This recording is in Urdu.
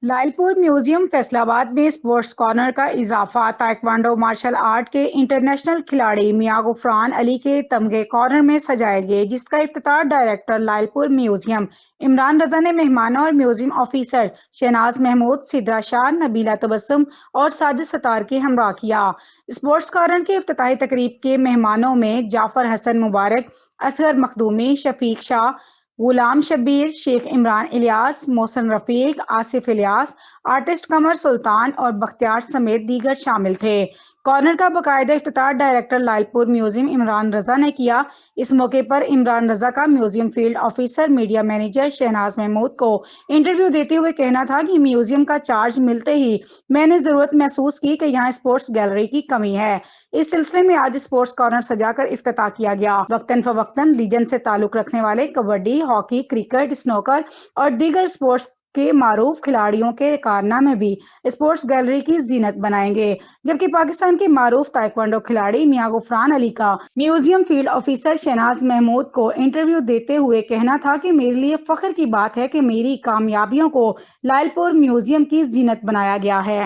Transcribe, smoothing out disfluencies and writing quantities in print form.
لائلپور میوزیم فیصلاباد میں اسپورٹس کارنر کا اضافہ، تائیکوانڈو مارشل آرٹ کے انٹرنیشنل کھلاڑی میاں غفران علی کے تمغے کارنر میں سجائے گئے، جس کا افتتاح ڈائریکٹر لائلپور میوزیم عمران رضا نے مہمانوں اور میوزیم آفیسر شہناز محمود، سدرا شاہ، نبیلہ تبسم اور ساجد ستار کے ہمراہ کیا۔ اسپورٹس کارنر کے افتتاحی تقریب کے مہمانوں میں جعفر حسن مبارک، اصغر مخدومی، شفیق شاہ، غلام شبیر، شیخ عمران الیاس، محسن رفیق، آصف الیاس، آرٹسٹ قمر سلطان اور بختیار سمیت دیگر شامل تھے۔ کارنر کا باقاعدہ افتتاح ڈائریکٹر لائلپور میوزیم عمران رضا نے کیا۔ اس موقع پر عمران رضا کا museum field officer media manager Shahnaz Mahmood کو انٹرویو دیتے ہوئے کہنا تھا کہ میوزیم کا چارج ملتے ہی میں نے ضرورت محسوس کی کہ یہاں اسپورٹس گیلری کی کمی ہے۔ اس سلسلے میں آج اسپورٹس کارنر سجا کر افتتاح کیا گیا۔ وقتاً فوقتاً ریجن سے تعلق رکھنے والے کبڈی، ہاکی، کرکٹ، سنوکر اور دیگر اسپورٹس کے معروف کھلاڑیوں کے کارنامے بھی اسپورٹس گیلری کی زینت بنائیں گے، جبکہ پاکستان کے معروف تائیکوانڈو کھلاڑی میاں غفران علی کا museum field officer Shahnaz Mahmood کو انٹرویو دیتے ہوئے کہنا تھا کہ میرے لیے فخر کی بات ہے کہ میری کامیابیوں کو لائلپور میوزیم کی زینت بنایا گیا ہے۔